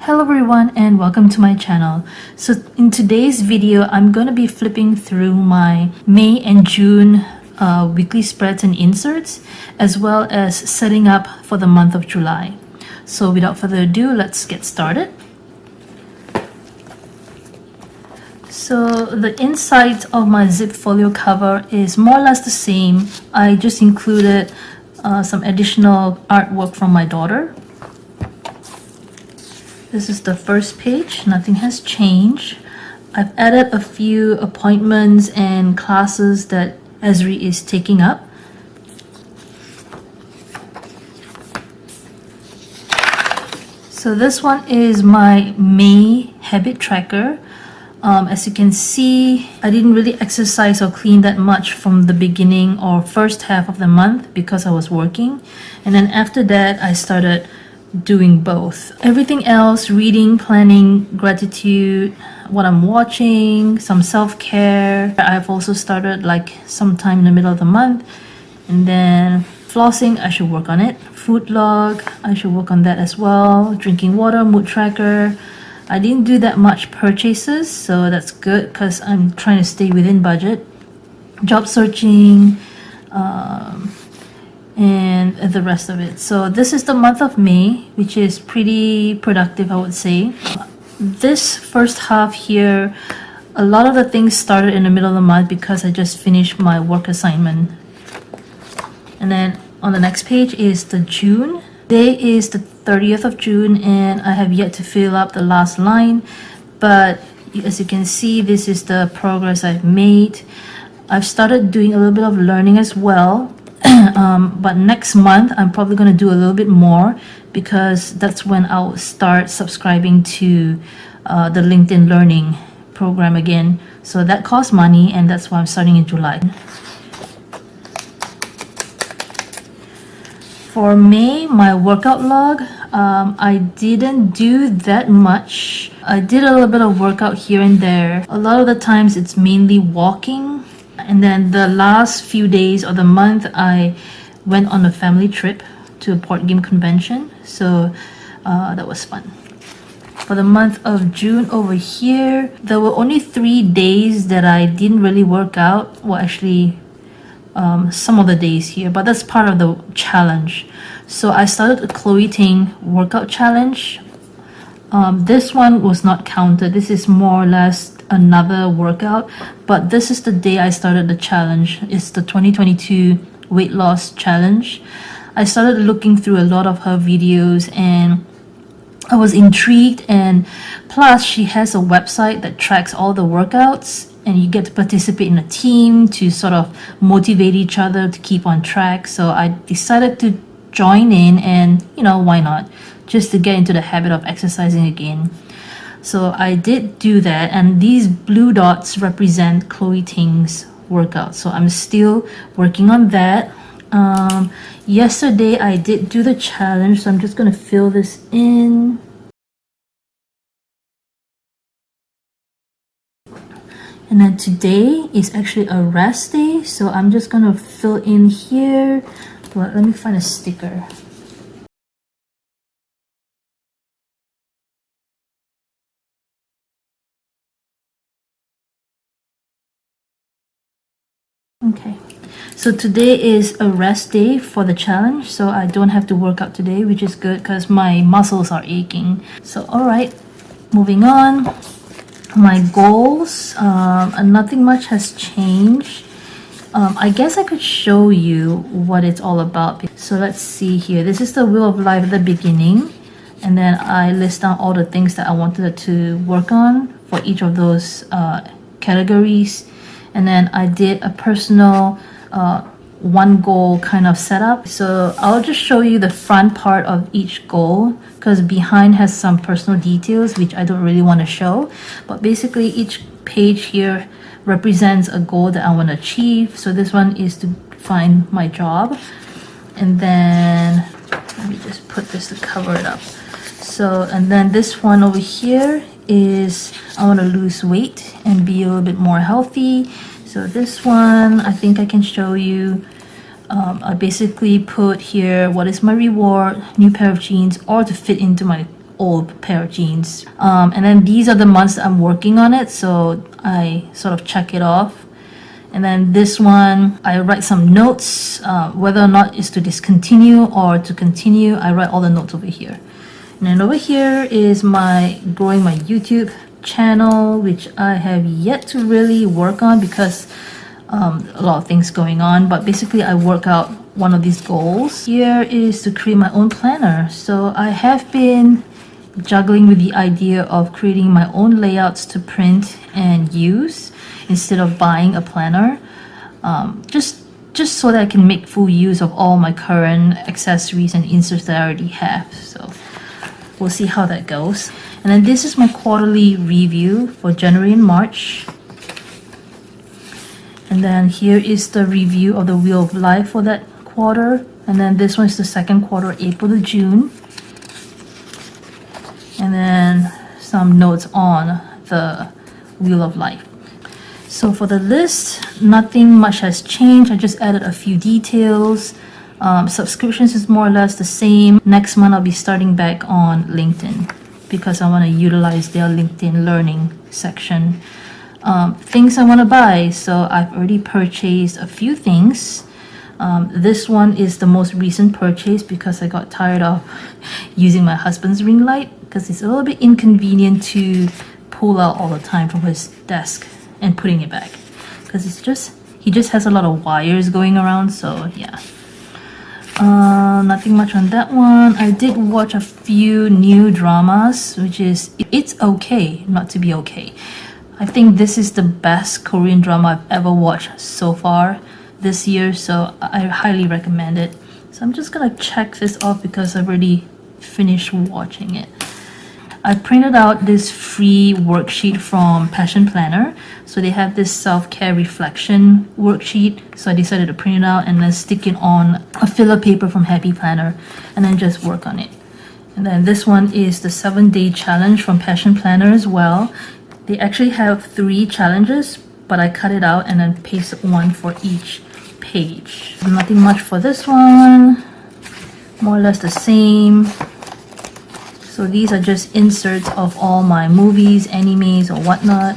Hello everyone and welcome to my channel. So in today's video, I'm going to be flipping through my May and June weekly spreads and inserts, as well as setting up for the month of July. So without further ado, let's get started. So the inside of my zip folio cover is more or less the same. I just included some additional artwork from my daughter. This is the first page, nothing has changed. I've added a few appointments and classes that Esri is taking up. So this one is my May habit tracker. As you can see, I didn't really exercise or clean that much from the beginning or first half of the month because I was working. And then after that, I started doing both. Everything else, reading, planning, gratitude, what I'm watching, some self-care. I've also started like sometime in the middle of the month. And then flossing, I should work on it. Food log, I should work on that as well. Drinking water, mood tracker. I didn't do that much purchases, so that's good because I'm trying to stay within budget. Job searching, and the rest of it. So this is the month of May, which is pretty productive, I would say. This first half here, a lot of the things started in the middle of the month because I just finished my work assignment. And then on the next page is the June. Today is the 30th of June and I have yet to fill up the last line, but as you can see, this is the progress I've made. I've started doing a little bit of learning as well. But next month I'm probably going to do a little bit more because that's when I'll start subscribing to the LinkedIn Learning program again. So that costs money and that's why I'm starting in July. For May, my workout log, I didn't do that much. I did a little bit of workout here and there. A lot of the times it's mainly walking. And then the last few days of the month, I went on a family trip to a board game convention. So that was fun. For the month of June over here, there were only 3 days that I didn't really work out. Well, actually, some of the days here, but that's part of the challenge. So I started a Chloe Ting workout challenge. This one was not counted. This is more or less another workout, but this is the day I started the challenge. It's the 2022 weight loss challenge. I started looking through a lot of her videos and I was intrigued, and plus she has a website that tracks all the workouts and you get to participate in a team to sort of motivate each other to keep on track. So I decided to join in and, why not? Just to get into the habit of exercising again. So I did do that, and these blue dots represent Chloe Ting's workout. So I'm still working on that. Yesterday I did do the challenge, so I'm just going to fill this in. And then today is actually a rest day, so I'm just going to fill in here. Well, let me find a sticker. Okay, so today is a rest day for the challenge, so I don't have to work out today, which is good because my muscles are aching. So alright, moving on. My goals, nothing much has changed. I guess I could show you what it's all about. So let's see here. This is the Wheel of Life at the beginning, and then I list down all the things that I wanted to work on for each of those categories. And then I did a personal one goal kind of setup. So I'll just show you the front part of each goal because behind has some personal details which I don't really want to show. But basically each page here represents a goal that I want to achieve. So this one is to find my job. And then let me just put this to cover it up. So, and then this one over here is I want to lose weight and be a little bit more healthy. So this one I think I can show you. I basically put here what is my reward, new pair of jeans, or to fit into my old pair of jeans. And then these are the months that I'm working on it, so I sort of check it off. And then this one, I write some notes, whether or not it's to discontinue or to continue. I write all the notes over here. And then over here is my growing my YouTube channel, which I have yet to really work on because a lot of things going on. But basically, I work out one of these goals. Here is to create my own planner. So I have been juggling with the idea of creating my own layouts to print and use instead of buying a planner, just so that I can make full use of all my current accessories and inserts that I already have. So we'll see how that goes. And then this is my quarterly review for January and March. And then here is the review of the Wheel of Life for that quarter. And then this one is the second quarter, April to June. And then some notes on the Wheel of Life. So for the list, nothing much has changed. I just added a few details. Subscriptions is more or less the same. Next month I'll be starting back on LinkedIn because I want to utilize their LinkedIn learning section. Things I want to buy. So I've already purchased a few things. This one is the most recent purchase because I got tired of using my husband's ring light because it's a little bit inconvenient to pull out all the time from his desk and putting it back because he just has a lot of wires going around. So yeah, nothing much on that one. I did watch a few new dramas, which is It's Okay Not to Be Okay. I think this is the best Korean drama I've ever watched so far this year, so I highly recommend it. So I'm just gonna check this off because I've already finished watching it. I printed out this free worksheet from Passion Planner. So they have this self-care reflection worksheet. So I decided to print it out and then stick it on a filler paper from Happy Planner and then just work on it. And then this one is the 7-day challenge from Passion Planner as well. They actually have 3 challenges, but I cut it out and then pasted one for each page. Nothing much for this one. More or less the same. So these are just inserts of all my movies, animes, or whatnot.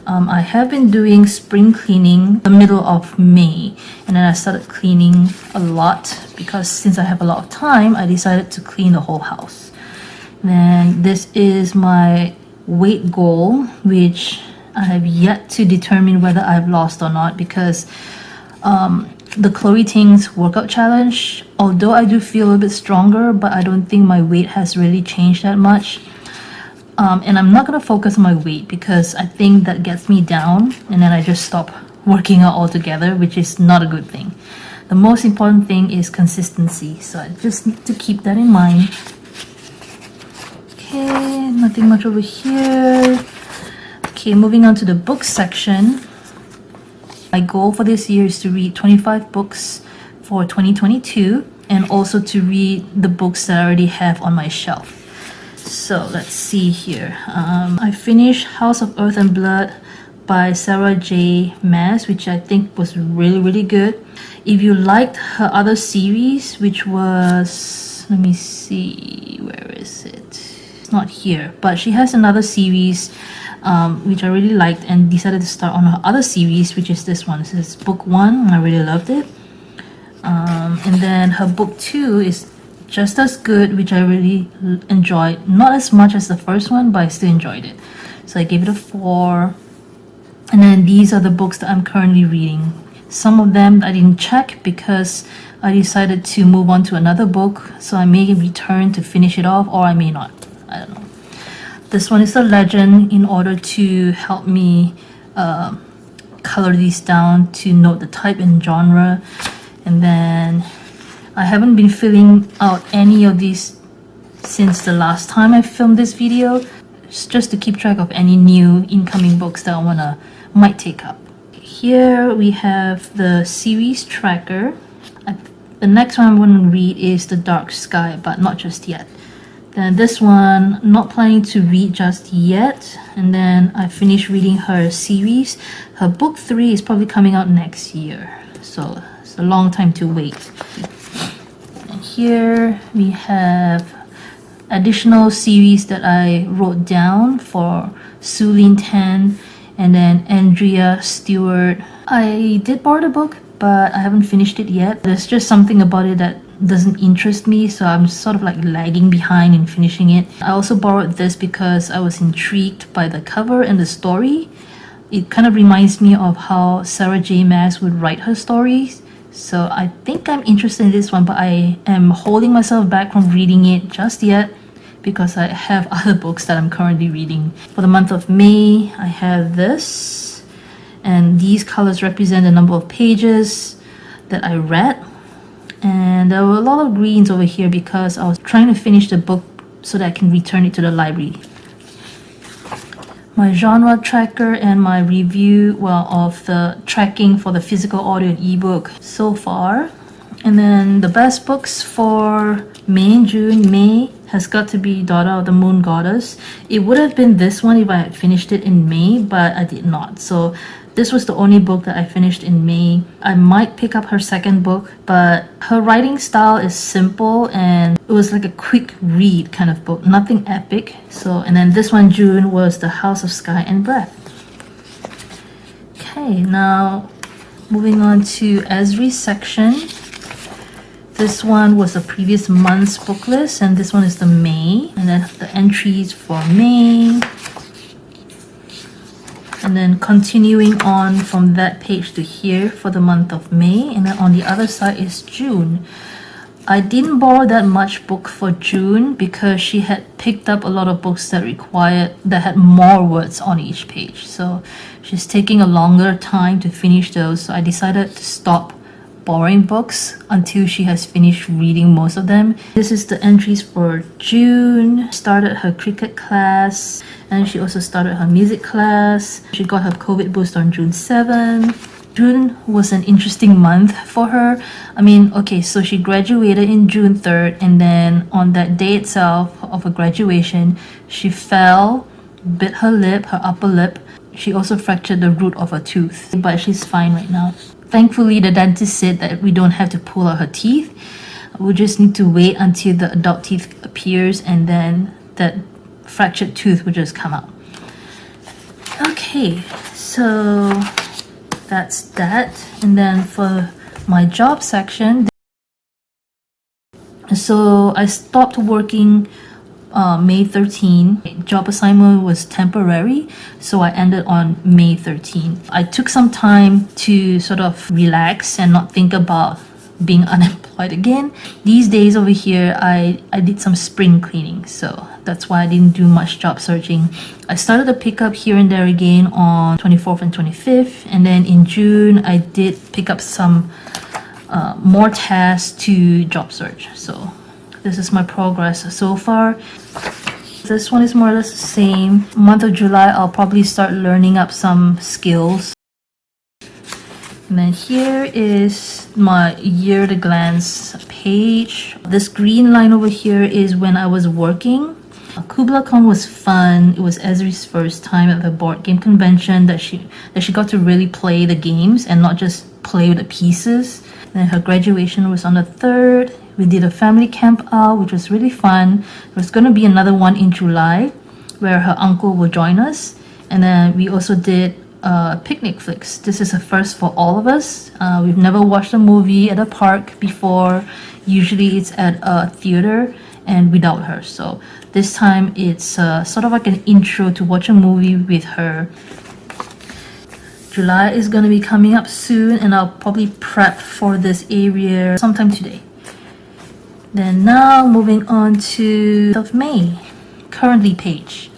I have been doing spring cleaning the middle of May, and then I started cleaning a lot because since I have a lot of time, I decided to clean the whole house. Then this is my weight goal, which I have yet to determine whether I've lost or not because the Chloe Ting's workout challenge, although I do feel a bit stronger, but I don't think my weight has really changed that much. And I'm not going to focus on my weight because I think that gets me down and then I just stop working out altogether, which is not a good thing. The most important thing is consistency, so I just need to keep that in mind. Okay, nothing much over here. Okay, moving on to the book section. My goal for this year is to read 25 books for 2022 and also to read the books that I already have on my shelf. So let's see here. I finished House of Earth and Blood by Sarah J. Maas, which I think was really good. If you liked her other series, which was, let me see, where is it? It's not here, but she has another series which I really liked and decided to start on her other series, which is this one. This is book 1. I really loved it. And then her book 2 is just as good, which I really enjoyed. Not as much as the first one, but I still enjoyed it. So I gave it a 4. And then these are the books that I'm currently reading. Some of them I didn't check because I decided to move on to another book. So I may return to finish it off or I may not. I don't know. This one is a legend in order to help me color these down to note the type and genre. And then I haven't been filling out any of these since the last time I filmed this video, just to keep track of any new incoming books that I might take up. Here we have the series tracker. The next one I'm going to read is The Dark Sky, but not just yet. Then this one, not planning to read just yet. And then I finished reading her series. Her book 3 is probably coming out next year, so it's a long time to wait. And here we have additional series that I wrote down for Sulin Tan and then Andrea Stewart. I did borrow the book, but I haven't finished it yet. There's just something about it that doesn't interest me, so I'm sort of like lagging behind in finishing it. I also borrowed this because I was intrigued by the cover and the story. It kind of reminds me of how Sarah J. Maas would write her stories. So I think I'm interested in this one, but I am holding myself back from reading it just yet because I have other books that I'm currently reading. For the month of May, I have this, and these colors represent the number of pages that I read. And there were a lot of greens over here because I was trying to finish the book so that I can return it to the library. My genre tracker and my review, of the tracking for the physical audio and ebook so far. And then the best books for May and June. May has got to be Daughter of the Moon Goddess. It would have been this one if I had finished it in May, but I did not. So this was the only book that I finished in May. I might pick up her second book, but her writing style is simple and it was like a quick read kind of book, nothing epic. So, and then this one, June, was The House of Sky and Breath. Okay, now moving on to Esri's section. This one was the previous month's book list, and this one is the May, and then the entries for May. And then continuing on from that page to here for the month of May, and then on the other side is June. I didn't borrow that much book for June because she had picked up a lot of books that had more words on each page. So she's taking a longer time to finish those. So I decided to stop borrowing books until she has finished reading most of them. This is the entries for June. Started her cricket class, and she also started her music class. She got her COVID boost on June 7. June was an interesting month for her. So she graduated in June 3rd, and then on that day itself of her graduation, she fell, bit her lip, her upper lip. She also fractured the root of her tooth, but she's fine right now. Thankfully, the dentist said that we don't have to pull out her teeth. We just need to wait until the adult teeth appears, and then that fractured tooth will just come out. Okay, so that's that. And then for my job section, so I stopped working May 13. Job assignment was temporary, so I ended on May 13. I took some time to sort of relax and not think about being unemployed again. These days over here, I did some spring cleaning, so that's why I didn't do much job searching. I started to pick up here and there again on 24th and 25th, and then in June, I did pick up some more tasks to job search. So this is my progress so far. This one is more or less the same. Month of July, I'll probably start learning up some skills. And then here is my year at a glance page. This green line over here is when I was working. Kubla Khan was fun. It was Esri's first time at the board game convention that she got to really play the games and not just play with the pieces. Then her graduation was on the 3rd. We did a family camp out, which was really fun. There's going to be another one in July where her uncle will join us. And then we also did picnic flicks. This is a first for all of us. We've never watched a movie at a park before. Usually it's at a theater and without her. So this time it's sort of like an intro to watch a movie with her. July is going to be coming up soon, and I'll probably prep for this area sometime today. Then now moving on to month of May currently page.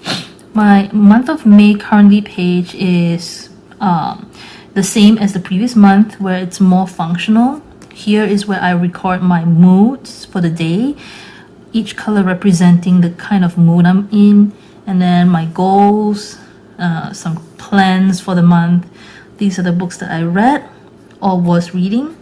My month of May currently page is the same as the previous month, where it's more functional. Here is where I record my moods for the day, each color representing the kind of mood I'm in, and then my goals, some plans for the month. These are the books that I read or was reading,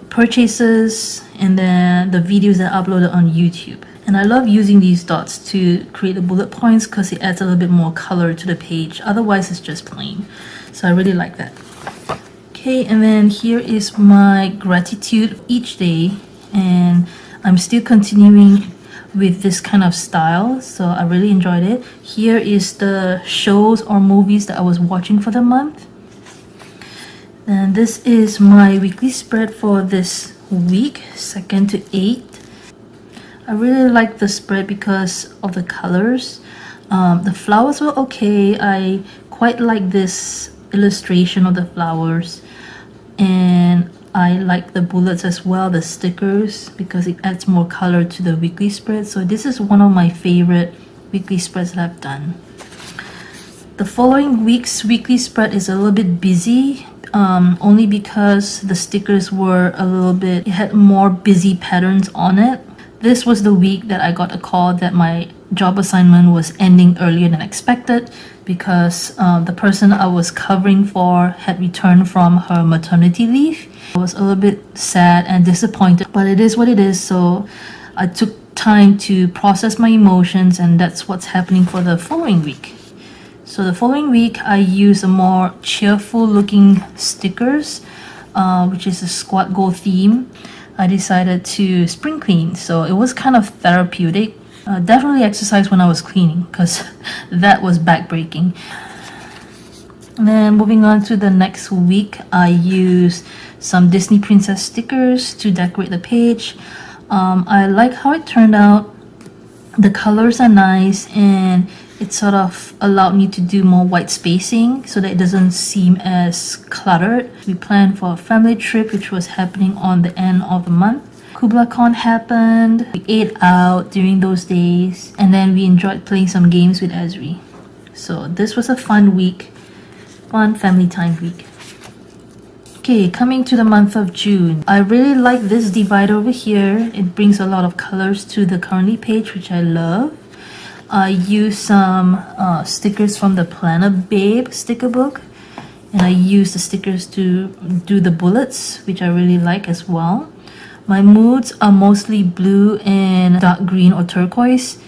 purchases, and then the videos that I uploaded on YouTube. And I love using these dots to create the bullet points because it adds a little bit more color to the page. Otherwise, it's just plain. So I really like that. Okay, and then here is my gratitude each day. And I'm still continuing with this kind of style, so I really enjoyed it. Here is the shows or movies that I was watching for the month. And this is my weekly spread for this week, 2nd to 8th. I really like the spread because of the colors. The flowers were okay. I quite like this illustration of the flowers, and I like the bullets as well, the stickers, because it adds more color to the weekly spread. So this is one of my favorite weekly spreads that I've done. The following week's weekly spread is a little bit busy, only because the stickers were a little bit, it had more busy patterns on it. This was the week that I got a call that my job assignment was ending earlier than expected, because the person I was covering for had returned from her maternity leave. I was a little bit sad and disappointed, but it is what it is. So I took time to process my emotions, and that's what's happening for the following week. So the following week, I used a more cheerful looking stickers, which is a squad goal theme. I decided to spring clean, so it was kind of therapeutic. Definitely exercise when I was cleaning, because that was backbreaking. And then moving on to the next week, I used some Disney princess stickers to decorate the page. I like how it turned out. The colors are nice, and it sort of allowed me to do more white spacing so that it doesn't seem as cluttered. We planned for a family trip, which was happening on the end of the month. KublaCon happened. We ate out during those days, and then we enjoyed playing some games with Esri. So this was a fun week, fun family time week. Okay, coming to the month of June. I really like this divider over here. It brings a lot of colors to the currently page, which I love. I used some stickers from the Planner Babe sticker book, and I used the stickers to do the bullets, which I really like as well. My moods are mostly blue and dark green or turquoise.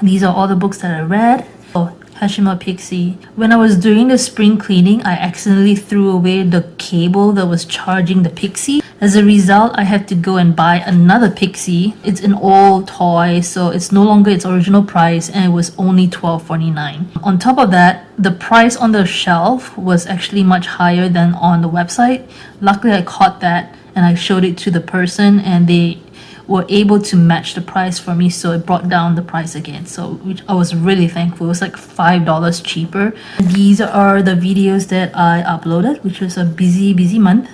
These are all the books that I read. Oh, Hashima Pixie. When I was doing the spring cleaning, I accidentally threw away the cable that was charging the Pixie. As a result, I had to go and buy another Pixie. It's an old toy, so it's no longer its original price, and it was only $12.49. On top of that, the price on the shelf was actually much higher than on the website. Luckily, I caught that and I showed it to the person, and they were able to match the price for me, so it brought down the price again, so which I was really thankful. It was like $5 cheaper. These are the videos that I uploaded, which was a busy month,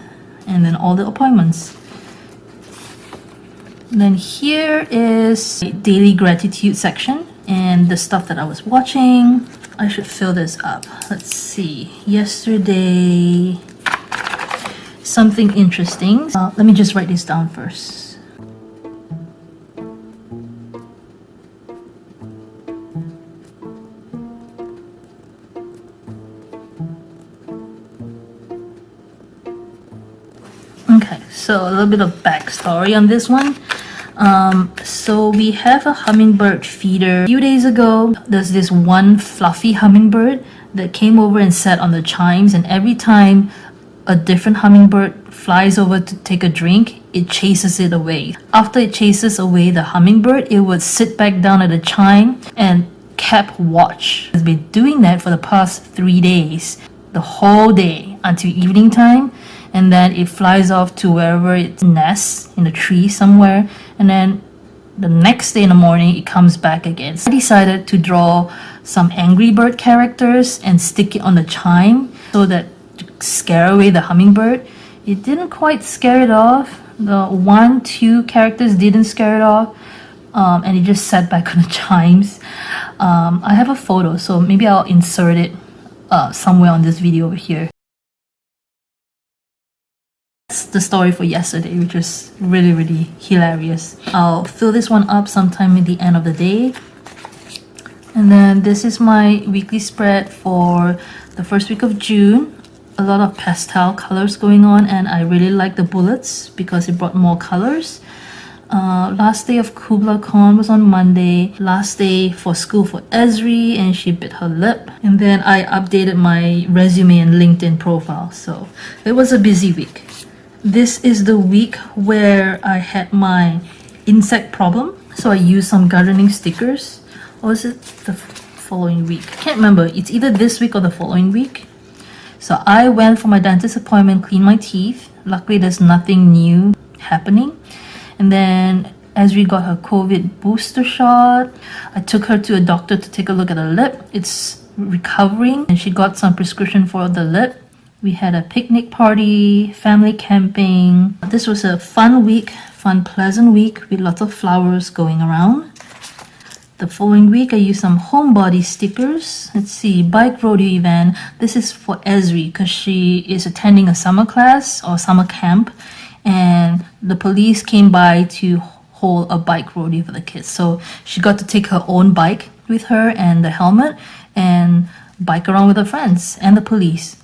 and then all the appointments. And then here is a daily gratitude section and the stuff that I was watching. I should fill this up. Let's see. Yesterday, something interesting. Let me just write this down first. Okay, so a little bit of backstory on this one. So we have a hummingbird feeder. A few days ago, there's this one fluffy hummingbird that came over and sat on the chimes, and every time a different hummingbird flies over to take a drink, it chases it away. After it chases away the hummingbird, it would sit back down at the chime and kept watch. It's been doing that for the past 3 days, the whole day until evening time, and then it flies off to wherever it nests, in a tree somewhere, and then the next day in the morning it comes back again. So I decided to draw some Angry Bird characters and stick it on the chime so that to scare away the hummingbird. It didn't quite scare it off. The 1-2 characters didn't scare it off, and it just sat back on the chimes. I have a photo, so maybe I'll insert it somewhere on this video over here. That's the story for yesterday, which was really hilarious. I'll fill this one up sometime at the end of the day. And then this is my weekly spread for the first week of June. A lot of pastel colors going on, and I really like the bullets because it brought more colors. Last day of KublaCon was on Monday. Last day for school for Esri, and she bit her lip. And then I updated my resume and LinkedIn profile. So it was a busy week. This is the week where I had my insect problem. So I used some gardening stickers. Or was it the following week? I can't remember. It's either this week or the following week. So I went for my dentist appointment, cleaned my teeth. Luckily, there's nothing new happening. And then Esri got her COVID booster shot. I took her to a doctor to take a look at her lip. It's recovering, and she got some prescription for the lip. We had a picnic party, family camping. This was a fun week, pleasant week with lots of flowers going around. The following week, I used some homebody stickers. Let's see, bike rodeo event. This is for Esri because she is attending a summer class or summer camp, and the police came by to hold a bike rodeo for the kids. So she got to take her own bike with her and the helmet and bike around with her friends and the police.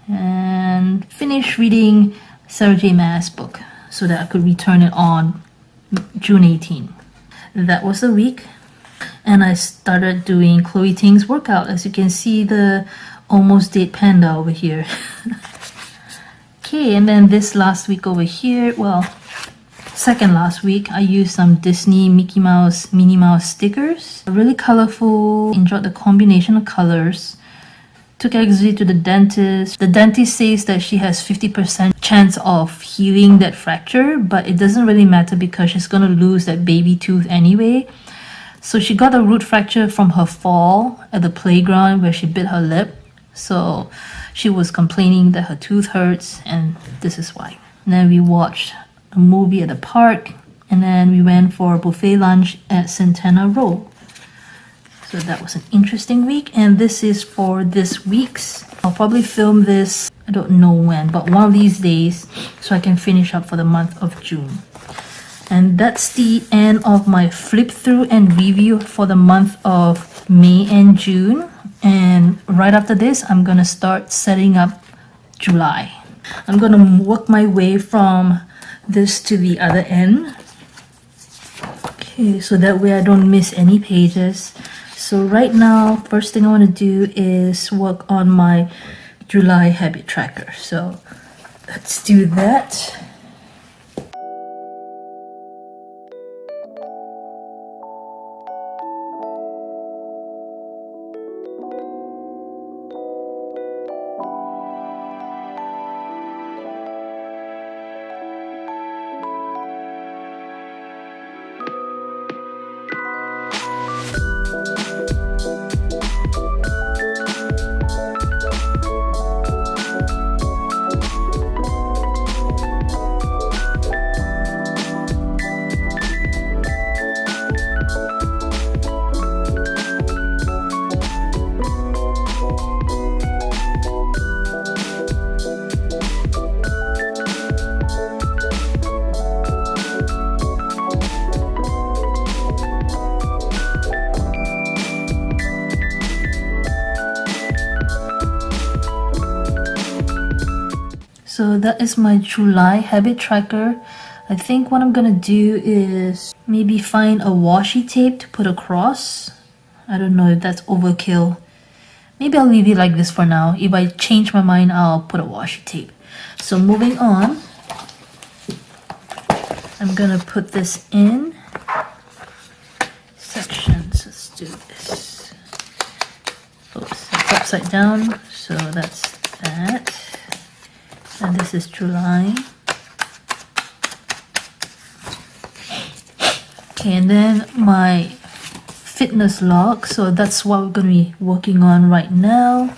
And finish reading Sarah J. Maas' book so that I could return it on June 18. That was the week, and I started doing Chloe Ting's workout. As you can see, the almost dead panda over here. Okay, and then this last week over here, well, second last week, I used some Disney Mickey Mouse, Minnie Mouse stickers. Really colorful, enjoyed the combination of colors. Took Exie to the dentist. The dentist says that she has 50% chance of healing that fracture, but it doesn't really matter because she's gonna lose that baby tooth anyway. So she got a root fracture from her fall at the playground where she bit her lip. So she was complaining that her tooth hurts, and this is why. And then we watched a movie at the park, and then we went for a buffet lunch at Santana Row. So that was an interesting week, and this is for this week's. I'll probably film this, I don't know when, but one of these days so I can finish up for the month of June. And that's the end of my flip through and review for the month of May and June. And right after this, I'm gonna start setting up July. I'm gonna work my way from this to the other end. Okay, so that way I don't miss any pages. So right now, first thing I want to do is work on my July habit tracker. So let's do that. So that is my July habit tracker. I think what I'm gonna do is maybe find a washi tape to put across. I don't know if that's overkill. Maybe I'll leave it like this for now. If I change my mind, I'll put a washi tape. So moving on, I'm gonna put this in sections. Let's do this. Oops, that's upside down. So that's that. And this is July. Okay, and then my fitness log. So that's what we're going to be working on right now.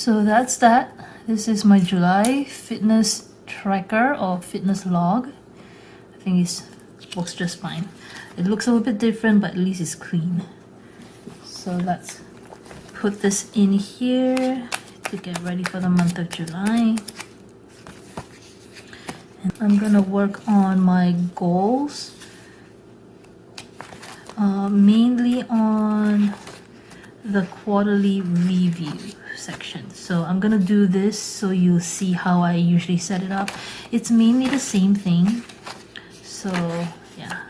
So that's that. This is my July fitness tracker or fitness log. I think it works just fine. It looks a little bit different, but at least it's clean. So let's put this in here to get ready for the month of July. And I'm gonna work on my goals, mainly on the quarterly review section. So I'm gonna do this so you'll see how I usually set it up. It's mainly the same thing. So yeah.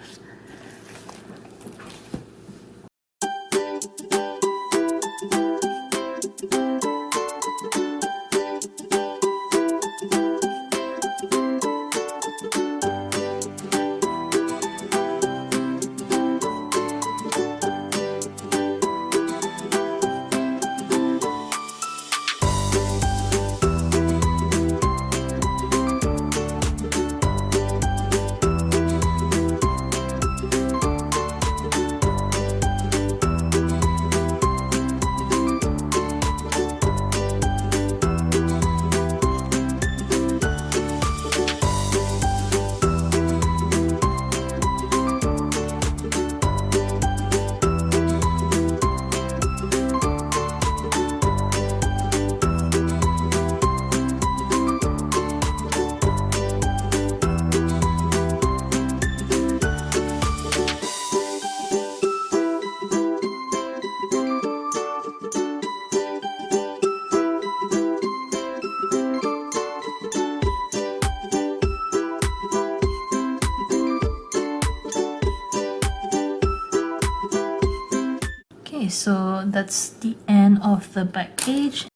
Okay, so that's the end of the back page.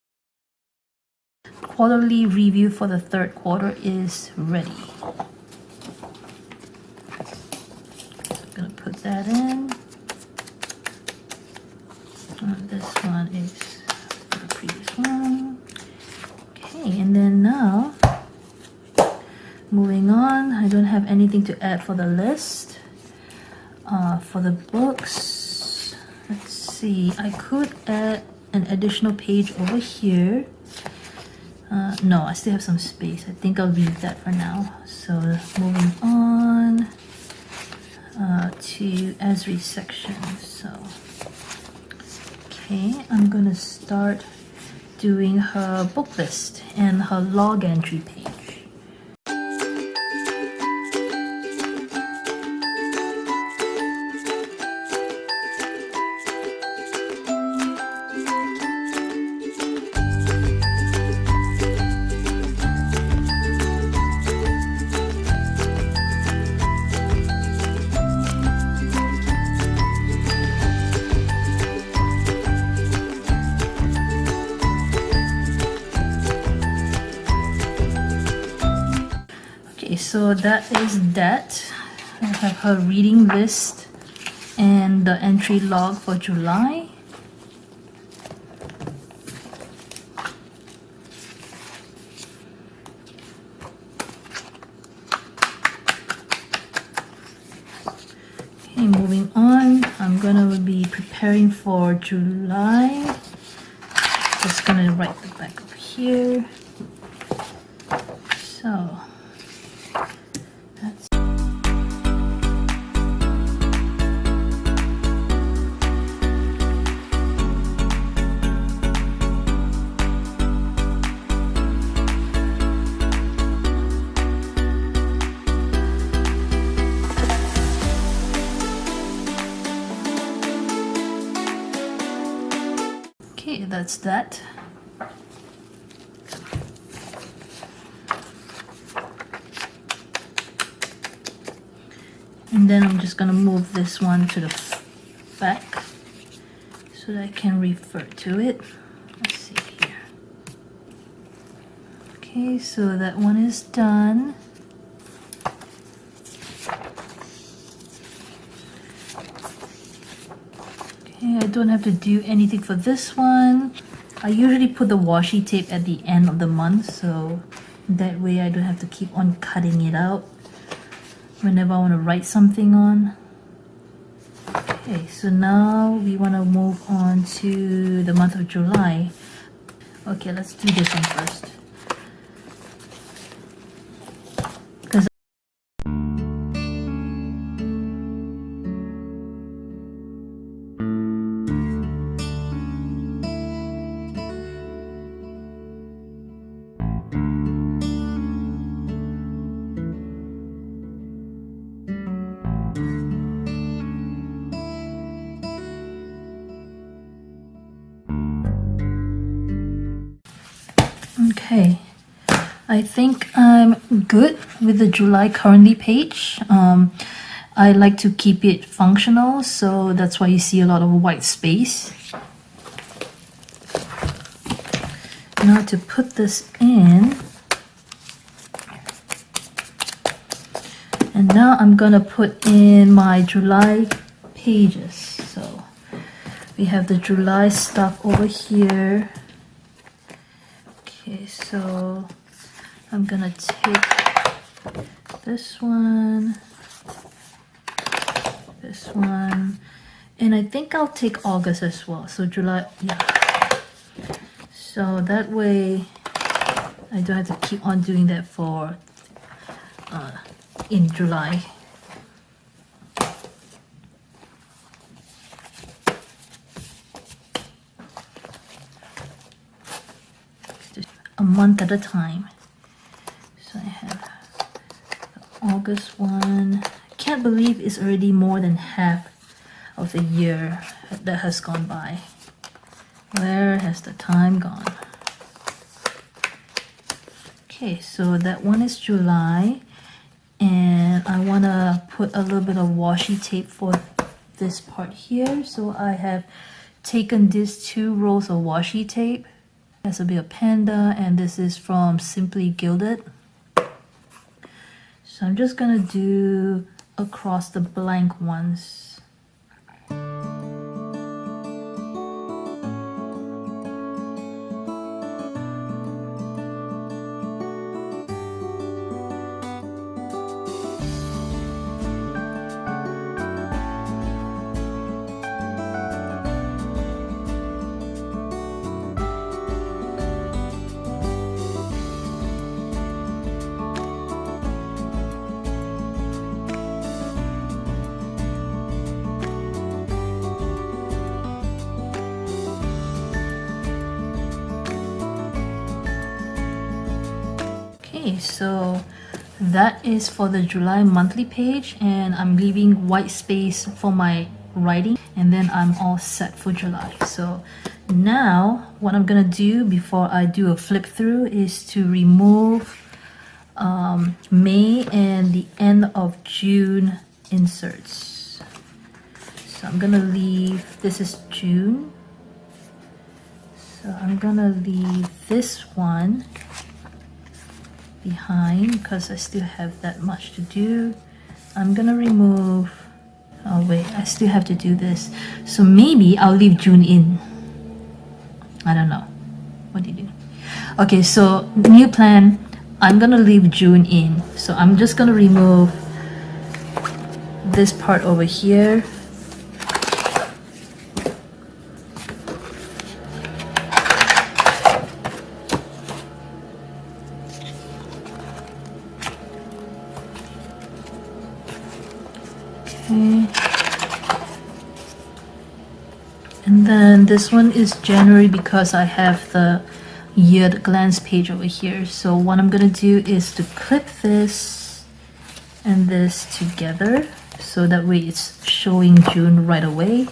Quarterly review for the third quarter is ready. So I'm gonna put that in. This one is the previous one. Okay, and then now, moving on, I don't have anything to add for the list. For the books, let's see, I could add an additional page over here. No, I still have some space. I think I'll leave that for now. So moving on to Esri's section. So, okay, I'm gonna start doing her book list and her log entry page. So that is that. I have her reading list and the entry log for July. Okay, moving on. I'm gonna be preparing for July. Just gonna write the back up here. So okay, that's that. And then I'm just gonna move this one to the back so that I can refer to it. Let's see here. Okay, so that one is done. Okay, I don't have to do anything for this one. I usually put the washi tape at the end of the month, so that way I don't have to keep on cutting it out whenever I want to write something on. Okay, so now we want to move on to the month of July. Okay, let's do this one first. 'Cause okay, I think I'm good with the July currently page. I like to keep it functional, so that's why you see a lot of white space. Now to put this in, and now I'm gonna put in my July pages. So we have the July stuff over here. Okay, so I'm gonna take this one, and I think I'll take August as well. So July, yeah. So that way I don't have to keep on doing that for in July. Just a month at a time. So I have the August one. Can't believe it's already more than half of the year that has gone by. Where has the time gone? Okay, so that one is July, and I want to put a little bit of washi tape for this part here. So I have taken these 2 rolls of washi tape. That's a bit of panda, and this is from Simply Gilded. So I'm just gonna do across the blank ones. Okay, so that is for the July monthly page, and I'm leaving white space for my writing, and then I'm all set for July. So now what I'm gonna do before I do a flip through is to remove May and the end of June inserts. So I'm gonna leave, this is June, so I'm gonna leave this one behind because I still have that much to do. I'm gonna remove, oh wait, I still have to do this. So maybe I'll leave June in. I don't know. What do you do? Okay, so new plan. I'm gonna leave June in. So I'm just gonna remove this part over here. And then this one is January because I have the year at a glance page over here. So what I'm gonna do is to clip this and this together so that way it's showing June right away.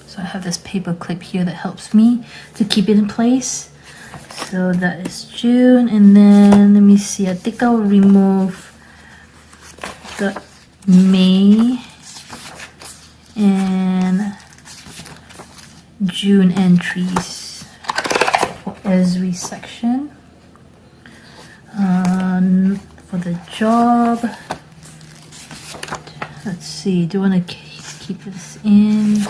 So I have this paper clip here that helps me to keep it in place. So that is June, and then let me see, I think I'll remove the May and June entries for Esri section. For the job, let's see, do I want to keep this in?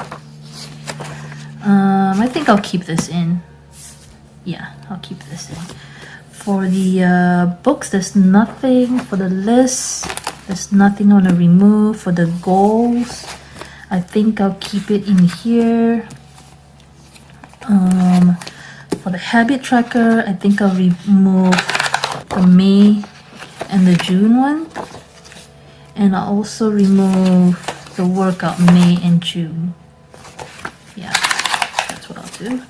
I think I'll keep this in. Yeah, I'll keep this in. For the books, there's nothing. For the list, there's nothing I want to remove. For the goals, I think I'll keep it in here. For the habit tracker, I think I'll remove the May and the June one. And I'll also remove the workout May and June. Yeah, that's what I'll do.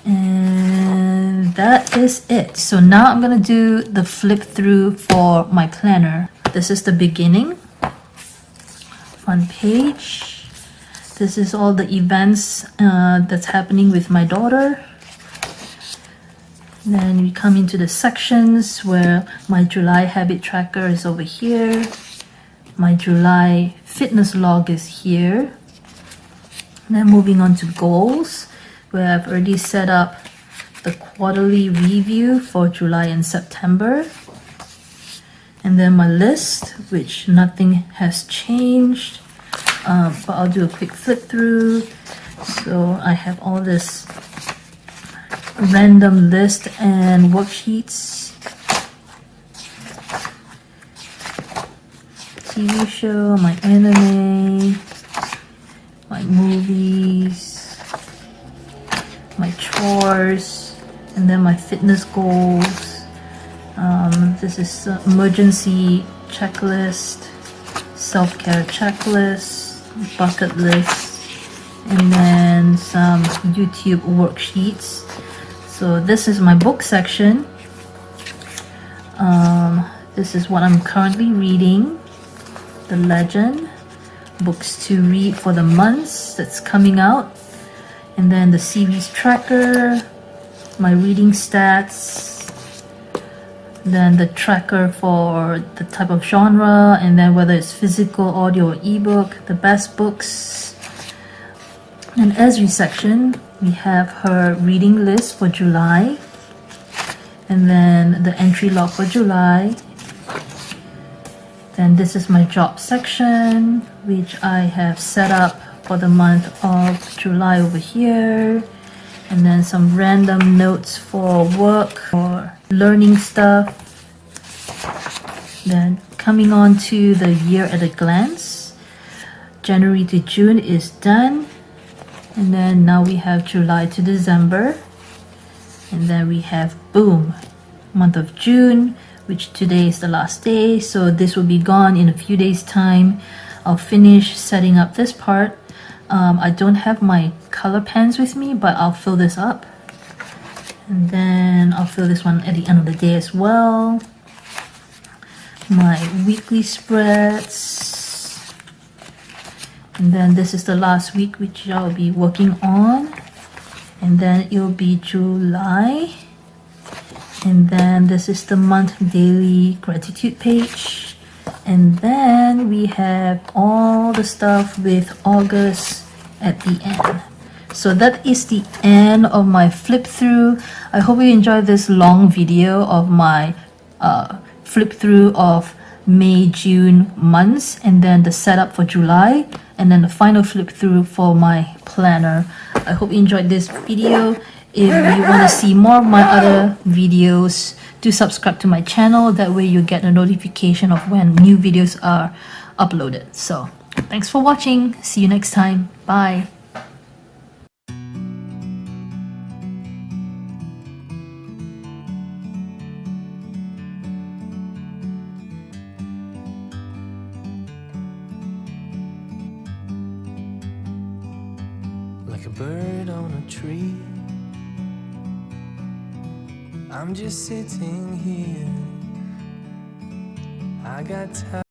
And that is it. So now I'm gonna do the flip through for my planner. This is the beginning. Front page. This is all the events that's happening with my daughter. Then we come into the sections where my July habit tracker is over here. My July fitness log is here. Then moving on to goals, where I've already set up the quarterly review for July and September. And then my list, which nothing has changed, but I'll do a quick flip through. So I have all this random list and worksheets. TV show, my anime, my movies, my chores, and then my fitness goals. This is emergency checklist, self-care checklist, bucket list, and then some YouTube worksheets. So this is my book section. This is what I'm currently reading. The Legend, books to read for the months that's coming out. And then the series tracker, my reading stats, then the tracker for the type of genre, and then whether it's physical, audio, or ebook, the best books. And Esri section, we have her reading list for July, and then the entry log for July. Then this is my job section, which I have set up for the month of July over here. And then some random notes for work or learning stuff. Then coming on to the year at a glance. January to June is done. And then now we have July to December. And then we have, boom, month of June, which today is the last day. So this will be gone in a few days' time. I'll finish setting up this part. I don't have my color pens with me, but I'll fill this up. And then I'll fill this one at the end of the day as well. My weekly spreads. And then this is the last week which I'll be working on. And then it'll be July. And then this is the month daily gratitude page. And then we have all the stuff with August at the end. So that is the end of my flip through. I hope you enjoyed this long video of my flip through of May, June months, and then the setup for July, and then the final flip through for my planner. I hope you enjoyed this video. If you want to see more of my other videos, do subscribe to my channel. That way you get a notification of when new videos are uploaded. So thanks for watching. See you next time. Bye. Like a bird on a tree, I'm just sitting here. I got time.